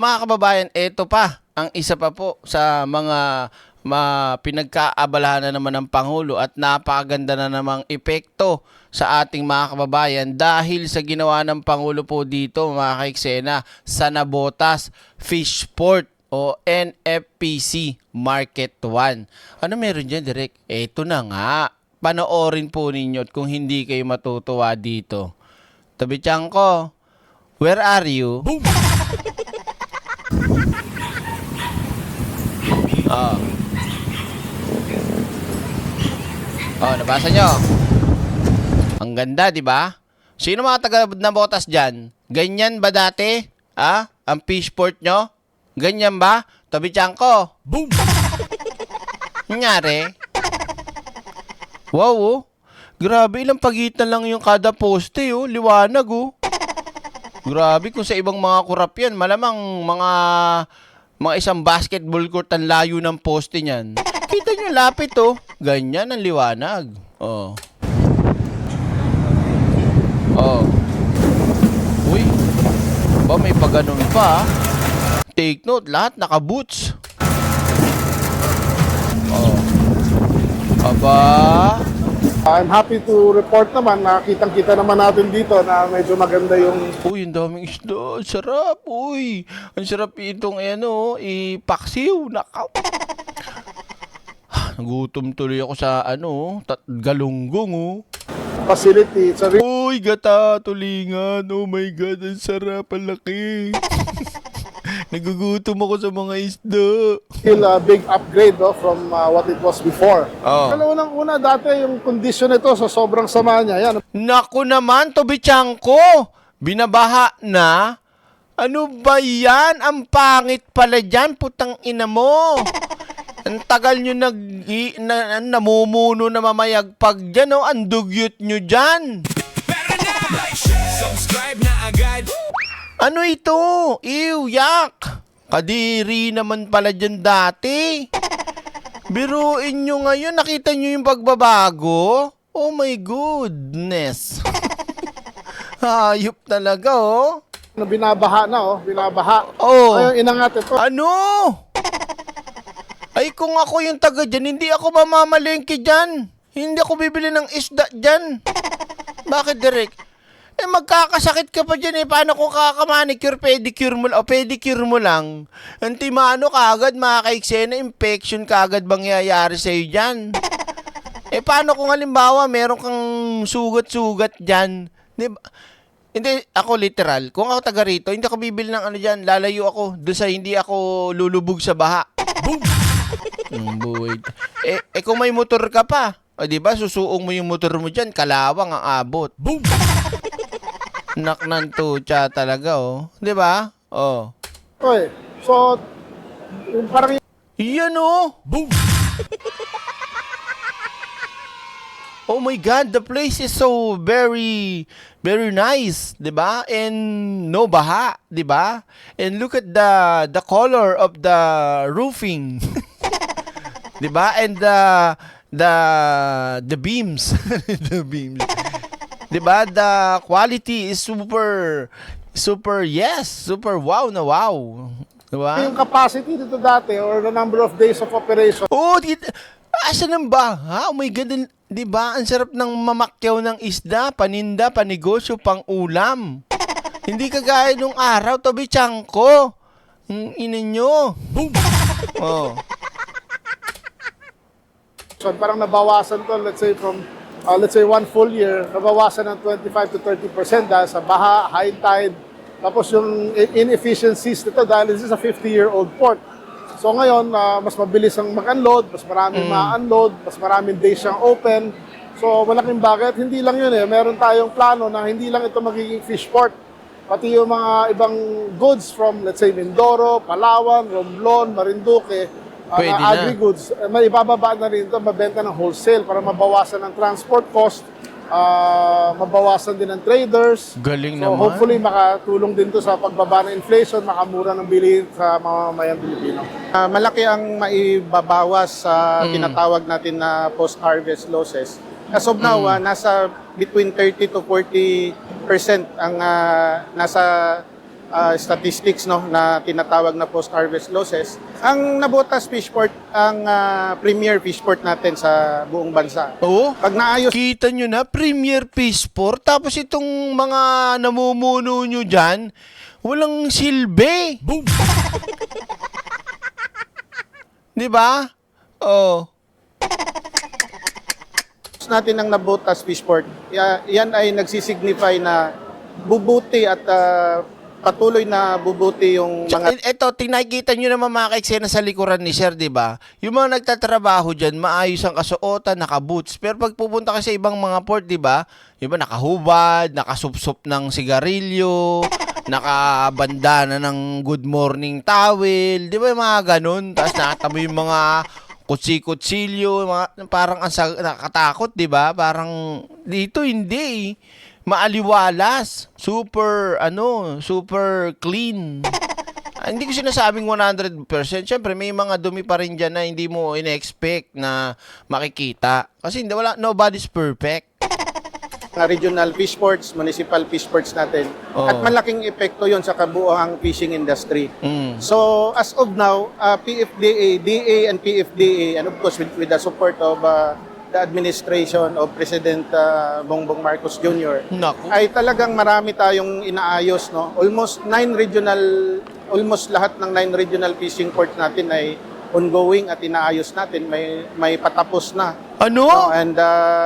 Mga kababayan, eto pa ang isa pa po sa mga pinagkaabalahan na naman ng Pangulo at napakaganda na namang epekto sa ating mga kababayan dahil sa ginawa ng Pangulo po dito mga kaiksena sa Nabotas Fishport o NFPC Market 1. Ano meron dyan, Direk? Eto na nga. Panoorin po ninyo at kung hindi kayo matutuwa dito. Tabi ko, where are you? Boom! Oh. Oh, nabasa nyo. Ang ganda, di ba? Sino mga taga Nabotas dyan? Ganyan ba dati? Ang fishport nyo? Ganyan ba? Tabi ko. Boom! Nangyari? Wow, oh. Grabe, ilang pagitan lang yung kada poste, oh. Liwanag, oh. Grabe, kung sa ibang mga kurap yan, malamang mga isang basketball court ang layo ng poste niyan. Kita nyo, lapit, oh. Ganyan ang liwanag. Oh. Oh. Uy. Ba, may paganon pa, ah. Take note, lahat naka-boots. Oh. Aba. I'm happy to report naman na kitang-kita naman natin dito na medyo maganda yung... Uy, ang daming isda. Sarap, uy. Ang sarap itong, ipaksiw. Nakaw. Nagutom tuloy ako sa, galunggong, oh. facility. Uy, gata, tulingan. Oh my God, ang sarap, ang laki. Nagugutom ako sa mga isda. Still a big upgrade from what it was before. Oh. Pero unang-una dati yung condition nito sa sobrang sama niya. Yan. Naku naman, Tobichanko. Binabaha na. Ano ba yan? Ang pangit pala dyan, putang ina mo. Ang tagal nyo namumuno na mamayagpag dyan, oh. Ang dugyot nyo dyan. Subscribe na agad. Ano ito? Ew, yak. Kadiri naman pala dyan dati. Biruin nyo ngayon, nakita nyo yung pagbabago? Oh my goodness. Hayop talaga, oh. Binabaha na, binabaha. Oh. Ngayon, inangat ito. Ano? Ay, kung ako yung taga dyan, hindi ako mamamalengke dyan. Hindi ako bibili ng isda dyan. Bakit, Derek? Magkakasakit ka pa dyan, Paano kung kakamanicure, pedicure mo, o pedicure mo lang? Antimano ka agad, mga kaiksena, infection ka agad mangyayari sa'yo dyan. Paano kung halimbawa, meron kang sugat-sugat dyan? Diba? Hindi, ako literal. Kung ako taga rito, hindi ako bibili ng dyan. Lalayo ako. Doon sa hindi ako lulubog sa baha. Boom! Buhay. Kung may motor ka pa, diba, susuong mo yung motor mo dyan, kalawang ang abot. Boom! Naknanto siya talaga, oh. Diba? Oh. Okay. So, yung parang... Yan, oh. Boom! Oh my God, the place is so very, very nice, diba? And no baha, diba? And look at the color of the roofing, diba? And the beams, the beams, diba? The quality is super wow na wow, diba? Yung capacity dito dati or the number of days of operation. Oh, asan ang baha? Oh my God, diba? Ang sarap ng mamakyaw ng isda, paninda, panegosyo, pang ulam. Hindi kagaya nung araw, Tobichanko. Ina nyo. Boom! Oh. So, parang nabawasan to, let's say one full year, nabawasan ng 25 to 30% dahil sa baha, high tide, tapos yung inefficiencies nito dahil this is a 50-year-old port. So ngayon, mas mabilis ang mag-unload, mas maraming ma-unload, mas maraming days siyang open. So malaking bagay. Hindi lang yun meron tayong plano na hindi lang ito magiging fish port. Pati yung mga ibang goods from, let's say, Mindoro, Palawan, Romblon, Marinduque, agri-goods, may ibababa na rin ito, mabenta ng wholesale para mabawasan ang transport cost, mabawasan din ng traders. Galing so, naman. Hopefully, makatulong din to sa pagbaba ng inflation, makamura ng bilihin sa mga mamamayang Pilipino. Malaki ang maibabawas sa tinatawag natin na post-harvest losses. As of now, nasa between 30 to 40% ang nasa statistics no na tinatawag na post-harvest losses, ang Navotas Fish Port ang premier fish port natin sa buong bansa. Oo. Pag naayos Kita nyo na, Premier Fish Port. Tapos itong mga namumuno nyo dyan, walang silbi. Boom! Di ba? Oh. natin ang Navotas Fish Port, yan ay nagsisignify na bubuti at patuloy na bubuti yung mga... Ito, tinakita nyo naman mga kaiksena sa likuran ni Sir, di ba? Yung mga nagtatrabaho dyan, maayos ang kasuotan, naka-boots. Pero pag pupunta ka sa ibang mga port, di ba? Yung ba, nakahubad, nakasupsup ng sigarilyo, nakabandana ng good morning towel, di ba yung mga ganun? Tapos nakatamo yung mga kutsi-kutsilyo, parang nakakatakot, di ba? Parang dito hindi maaliwalas, super clean. Hindi ko sinasabing 100%. Siyempre, may mga dumi pa rin dyan na hindi mo in-expect na makikita. Kasi nobody's perfect. Regional fish ports, municipal fish ports natin. Oo. At malaking epekto yon sa kabuoang fishing industry. Mm. So, as of now, PFDA, DA and PFDA, and of course with the support of the administration of President Bongbong Marcos Jr., Naku. ay talagang marami tayong inaayos, no? Almost lahat ng 9 regional fishing ports natin ay ongoing at inaayos natin. May patapos na. Ano? No? And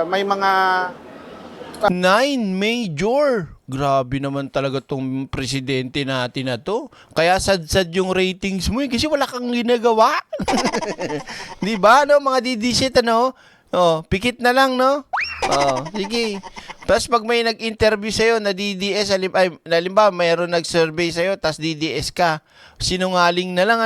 may mga 9 major. Grabe naman talaga tong presidente natin na to. Kaya sad-sad yung ratings mo kasi wala kang ginagawa. Di ba? No, mga didisit Oh, pikit na lang, no? Oh, sige. Tapos pag may nag-interview sa'yo na DDS, halimbawa, mayroon nag-survey sa'yo, tapos DDS ka, sinungaling na lang,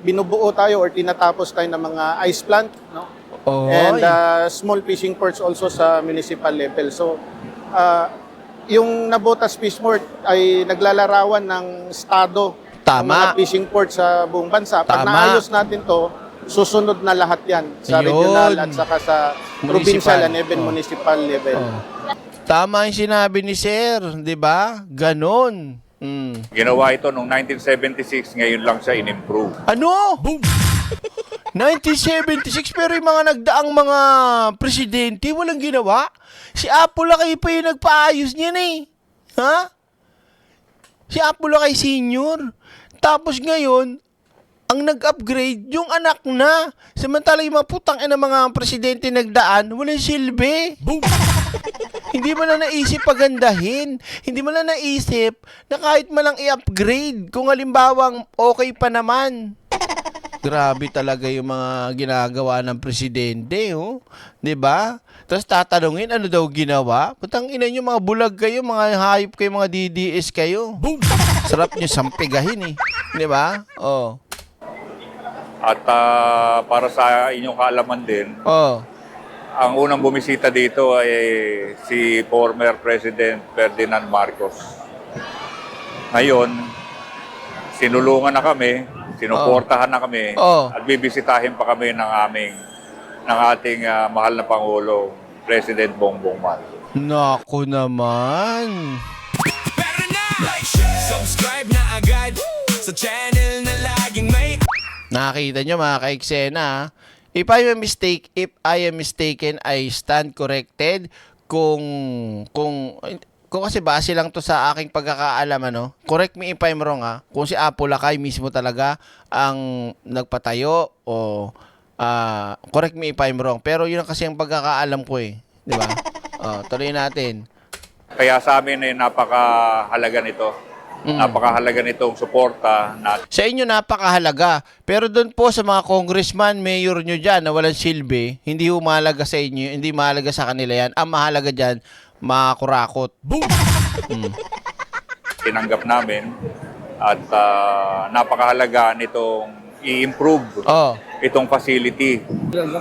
binubuo tayo or tinatapos tayo ng mga ice plant, no? Oh, And small fishing ports also sa municipal level. So, yung Navotas Fish Port ay naglalarawan ng estado ng mga Tama. fishing ports sa buong bansa. Pag Tama. naayos natin to, susunod na lahat yan sa Ayun. regional at saka sa provincial Municipal. and even Oh. municipal level. Oh. Tama yung sinabi ni Sir, di ba? Ganon. Mm. Ginawa ito noong 1976, ngayon lang siya in-improve. Ano? 1976, pero yung mga nagdaang mga presidente, walang ginawa. Si Apolacay pa yung nagpaayos niyan eh. Ha? Si Apolacay Senior. Tapos ngayon, ang nag-upgrade, yung anak na. Samantala yung mga putang ina mga presidente nagdaan, walang silbi. Hindi mo na naisip pagandahin. Hindi mo na naisip na kahit malang i-upgrade kung halimbawang okay pa naman. Grabe talaga yung mga ginagawa ng presidente, oh. 'Di ba? Tapos tatanungin ano daw ginawa? Putang ina niyo, mga bulag kayo, mga hayop kayo, mga DDS kayo. Sarap niyo sampigahin eh. 'Di ba? Oh. At para sa inyong kaalaman din, Oh. ang unang bumisita dito ay si former President Ferdinand Marcos. Ngayon, sinulungan na kami, sinuportahan na kami, Oh. at bibisitahin pa kami ng ating mahal na Pangulo, President Bongbong Marcos. Naku naman. Pero na, subscribe na agad sa channel na laging may Nakakita nyo mga kaiksena. If I am mistaken, I stand corrected. Kung kasi base lang to sa aking pagkakaalam, correct me if I'm wrong, kung si Apolacay mismo talaga ang nagpatayo o correct me if I'm wrong. Pero yun kasi ang pagkakaalam ko eh. Di ba? Tuloy natin. Kaya sa amin ay napakahalaga nito. Napakahalaga nitong suporta na Sa inyo napakahalaga. Pero doon po sa mga congressman, mayor nyo dyan na walang silbi, hindi mahalaga sa inyo, hindi mahalaga sa kanila yan. Ang mahalaga dyan, makakurakot. tinanggap namin at napakahalaga nitong i-improve Oh. itong facility.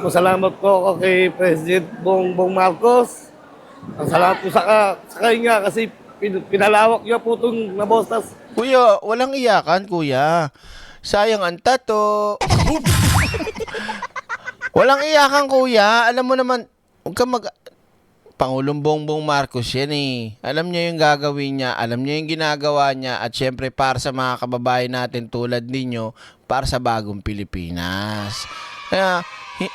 Salamat po kay President Bongbong Marcos. Ang salamat po sa kanya kasi pinalawak niya po itong Navotas. Kuya, walang iyakan, kuya. Sayang ang tato. Walang iyakan, kuya. Alam mo naman, huwag ka Pangulong Bongbong Marcos yan eh. Alam niya yung gagawin niya, alam niya yung ginagawa niya, at syempre para sa mga kababayan natin tulad ninyo, para sa bagong Pilipinas. Kaya,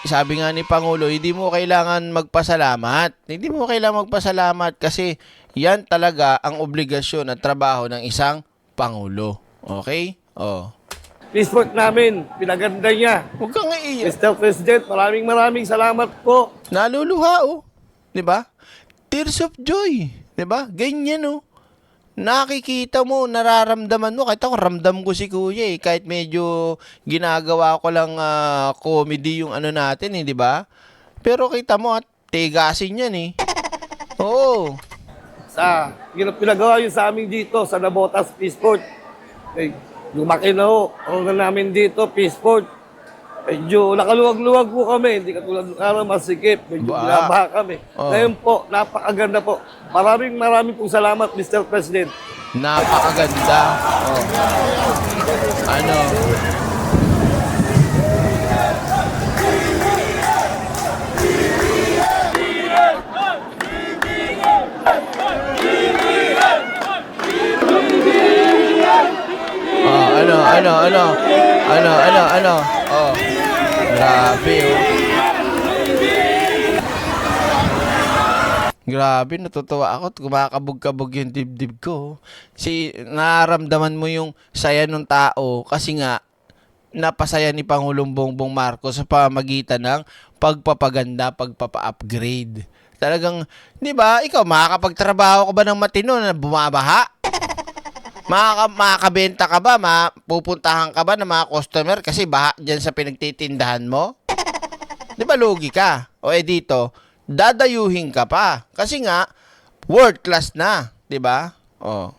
sabi nga ni Pangulo, hindi mo kailangan magpasalamat. Hindi mo kailangan magpasalamat kasi yan talaga ang obligasyon at trabaho ng isang Pangulo. Okay? Oh. Peaceport namin, pinaganda niya. Huwag kang iiyak. Mr. President, maraming salamat po. Naluluha, oh. 'Di ba? Tears of joy, 'di ba? Ganyan, oh. Nakikita mo, nararamdaman mo. Kahit ako, ramdam ko si Kuya, eh. Kahit medyo ginagawa ko lang comedy yung ano natin, eh, 'di ba? Pero kita mo, at tigasin yan, eh. Oo. Sa pinagawa yun sa amin dito sa Nabotas Peaceport. Eh, lumaki na ho. Ang namin dito, Peaceport. Medyo nakaluwag-luwag po kami. Hindi katulad ng araw masikip. Medyo binabaha kami. Oh. Ngayon po, napakaganda po. Maraming pong salamat, Mr. President. Napakaganda. Oh. Ano? Ano? Oh. Grabe, oh. Grabe, natutuwa ako. Kumakabog-kabog yung dibdib ko. Nararamdaman mo yung saya ng tao kasi nga, napasaya ni Pangulong Bongbong Marcos sa pamagitan ng pagpapaganda, pagpapa-upgrade. Talagang, di ba, ikaw, makakapagtrabaho ka ba ng matino na bumabaha? Makakabenta ka ba? Pupuntahan ka ba ng mga customer kasi baha dyan sa pinagtitindahan mo? Di ba, lugi ka? O dito, dadayuhin ka pa. Kasi nga, world class na. Di ba? O.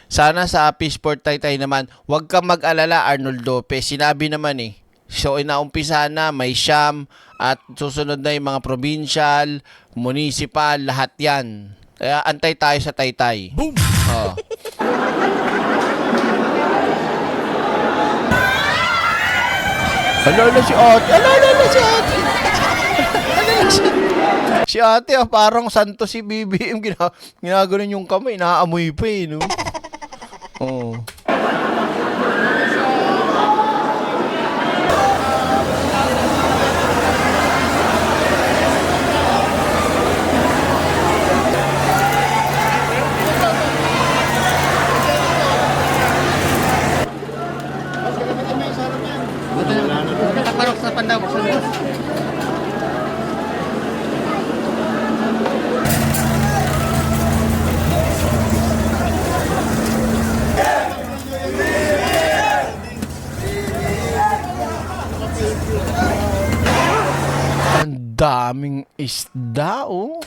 Sana sa Peaceport Taytay naman, huwag kang mag-alala, Arnold Lopez. Sinabi naman eh. So, inaumpisa na, may Siam, at susunod na yung mga provincial, municipal, lahat yan. Kaya antay tayo sa Taytay. Boom! Oh. Alala si ate. Si ate, parang santo si BBM. Ginaganon yung kamay, naaamoy pa eh, no? Oh. Ang daming isda, oh.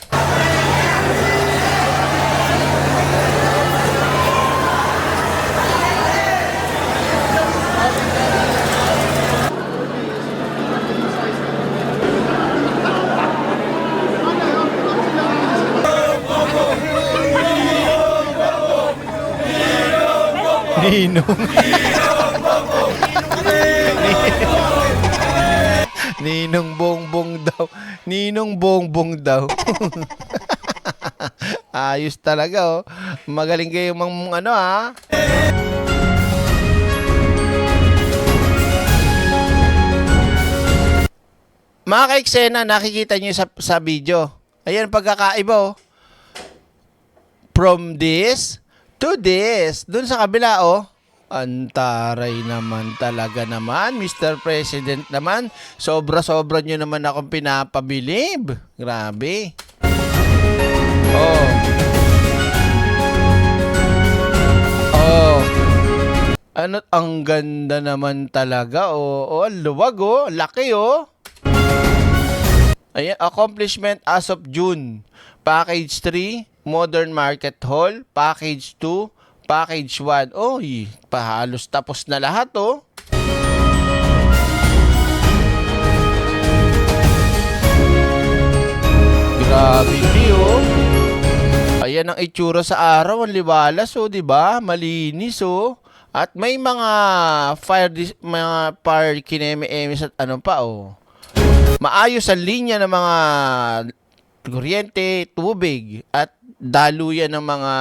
Ninong. Ninong Bongbong daw. Ninong Bongbong daw. Ayos talaga, oh. Magaling kayo ano, ha? Mga ka-eksena, nakikita nyo sa video. Ayan, pagkakaiba, oh. From this to this. Doon sa kabila, oh. Antaray naman talaga naman, Mr. President naman. Sobra-sobra nyo naman akong pinapabilib. Grabe. Oh. Oh. Ano't ang ganda naman talaga, oh. Oh, luwag, oh. Laki, oh. Ayan, accomplishment as of June. Package 3, Modern Market Hall. Package 2, Package 1. Oy, pahalos tapos na lahat, oh. Grabe, oh. Ayan ang itsura sa araw, ang liwalas, oh, 'di ba? Malinis, oh. At may mga fire kineme-emis at ano pa, oh. maayos ang linya ng mga kuryente, tubig, at daluyan ng mga,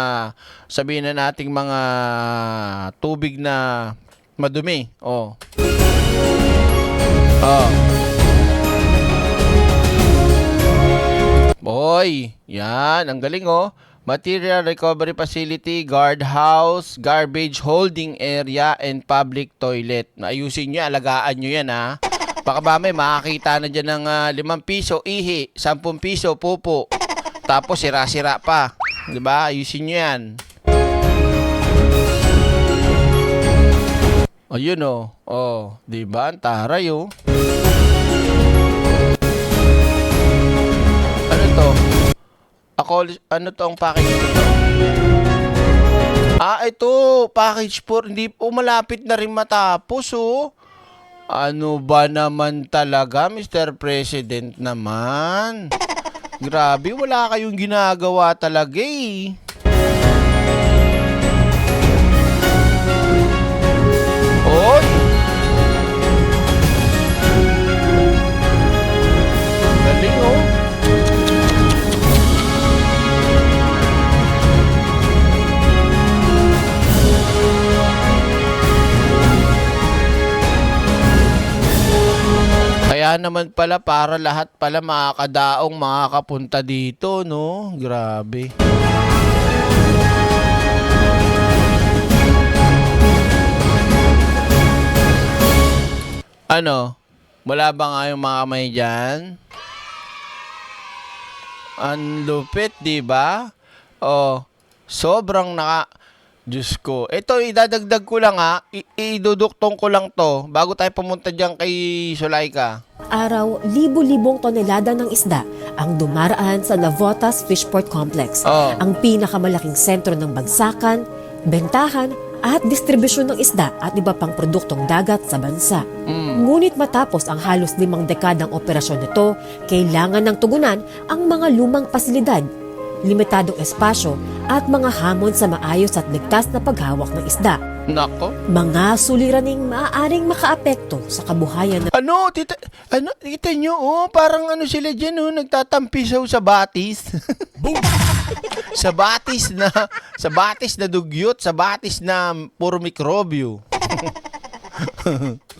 sabihin na nating mga tubig na madumi. Oh. Boy, yan, ang galing oh. Material Recovery Facility, guardhouse, garbage holding area, and public toilet. Ayusin nyo, alagaan nyo yan ha. Baka ba may makakita na dyan ng 5 piso, ihi, 10 piso, pupo. Tapos sira-sira pa. Diba? Ayusin nyo yan. Ayun oh. Oh, diba? Ang taray oh. Ano to? Ano to ang package nito? Ito, package 4. Hindi po malapit na rin matapos oh. Ano ba naman talaga, Mr. President naman? Grabe, wala kayong ginagawa talaga eh. Oy! Galing oh. Kaya naman pala para lahat pala makakadaong makakapunta dito, no? Grabe. Ano? Wala ba nga yung mga kamay dyan? Ang lupit, di ba? Oh, sobrang Diyos ko. Ito, idadagdag ko lang ha. Iduduktong ko lang to bago tayo pumunta dyan kay Sulaika. Araw, libo-libong tonelada ng isda ang dumaraan sa Navotas Fishport Complex, ang pinakamalaking sentro ng bagsakan, bentahan at distribusyon ng isda at iba pang produktong dagat sa bansa. Ngunit matapos ang halos 5 dekadang operasyon nito, kailangan ng tugunan ang mga lumang pasilidad, limitadong espasyo at mga hamon sa maayos at ligtas na paghawak ng isda. Nako. Mga suliraning maaaring makaapekto sa kabuhayan ng Kita nyo, oh, parang ano sila dyan, oh, nagtatampisaw sa batis. sa batis na dugyot, sa batis na puro mikrobyo.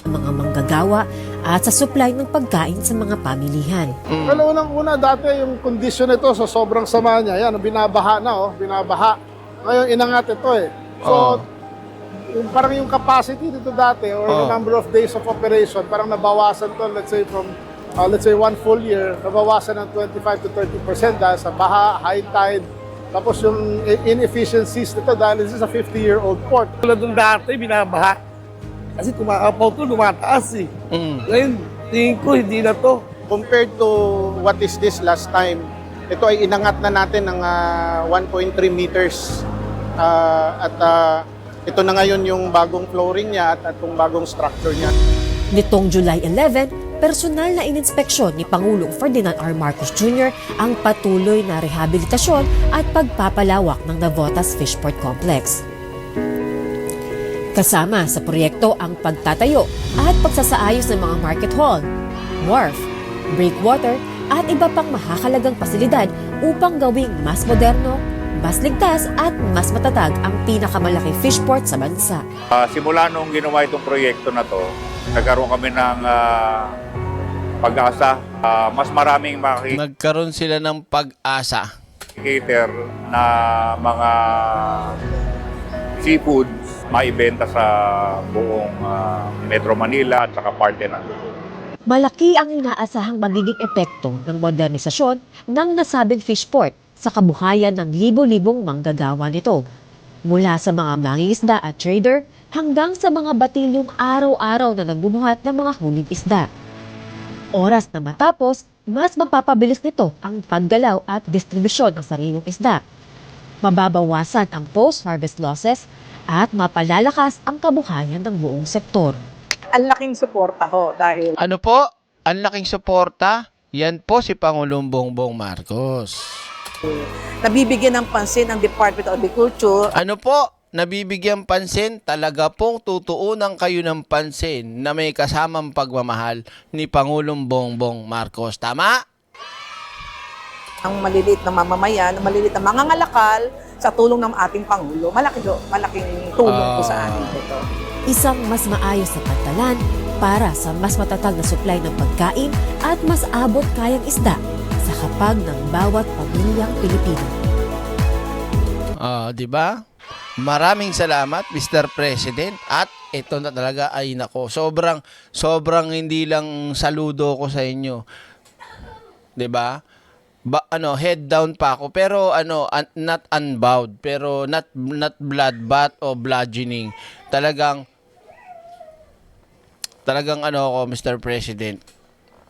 mga manggagawa at sa supply ng pagkain sa mga pamilihan. Pero unang-una dati yung kondisyon nito sa sobrang sama niya, yan, binabaha na oh, binabaha. Ngayon inangat ito eh. So, parang yung capacity dito dati or the number of days of operation, parang nabawasan to, let's say from, let's say 1 full year, nabawasan ng 25 to 30% dahil sa baha, high tide, tapos yung inefficiencies nito dahil this is a 50-year-old port. Tulad nung dati, binabaha. Kasi tumakapaw to, lumataas eh. Ngayon, tingin ko, hindi na to. Compared to what is this last time, ito ay inangat na natin ng 1.3 meters. Ito na ngayon yung bagong flooring niya at itong bagong structure niya. Nitong July 11, personal na ininspeksyon ni Pangulong Ferdinand R. Marcos Jr. ang patuloy na rehabilitasyon at pagpapalawak ng Navotas Fishport Complex. Kasama sa proyekto ang pagtatayo at pagsasaayos ng mga market hall, wharf, breakwater at iba pang mahahalagang pasilidad upang gawing mas moderno, mas ligtas at mas matatag ang pinakamalaki fishport sa bansa. Simula nung ginawa itong proyekto na to, nagkaroon kami ng pag-asa. Mas maraming Nagkaroon sila ng pag-asa. cater na mga seafoods maibenta sa buong Metro Manila at saka parte ng Luzon. Malaki ang inaasahang magiging epekto ng modernisasyon ng nasabing fishport sa kabuhayan ng libo-libong manggagawa nito. Mula sa mga mangingisda at trader hanggang sa mga batilyong araw-araw na nagbubuhat ng mga huling isda. Oras na matapos, mas mapapabilis nito ang paggalaw at distribusyon ng sariling isda. Mababawasan ang post-harvest losses at mapalalakas ang kabuhayan ng buong sektor. Ang laking suporta ko dahil Ano po? Ang laking suporta? Yan po si Pangulong Bongbong Marcos. nabibigyan ng pansin ang Department of Agriculture. Ano po? nabibigyan pansin, talaga pong tutuunan kayo ng pansin na may kasamang pagmamahal ni Pangulong Bongbong Marcos. Tama? ang maliliit na mamamayan, ang maliliit na mangangalakal sa tulong ng ating Pangulo. Malaking tulong po sa amin ito. Isang mas maayos na pantalan para sa mas matatag na supply ng pagkain at mas abot kayang isda sa kapag ng bawat pamilyang Pilipino. Di ba? Maraming salamat, Mr. President. At ito na talaga ay nako. Sobrang hindi lang saludo ko sa inyo. 'Di ba? Head down pa ako pero not unbowed, pero not bloodbath o bludgeoning. Talagang ako, Mr. President.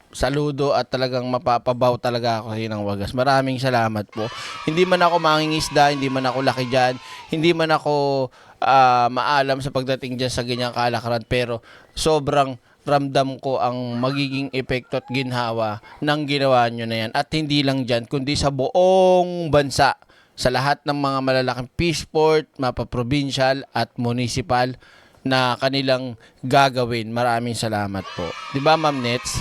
Saludo at talagang mapapabaw talaga ako sa ng wagas. Maraming salamat po. Hindi man ako mangingisda, hindi man ako laki dyan, hindi man ako maalam sa pagdating dyan sa ganyang kalakaran, pero sobrang ramdam ko ang magiging epekto at ginhawa ng ginawa nyo na yan. At hindi lang dyan, kundi sa buong bansa, sa lahat ng mga malalaking fishport, mapaprovincial at municipal na kanilang gagawin. Maraming salamat po. Diba, Ma'am Nets?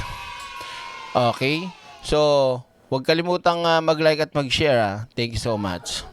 Okay? So, huwag kalimutang mag-like at mag-share. Thank you so much.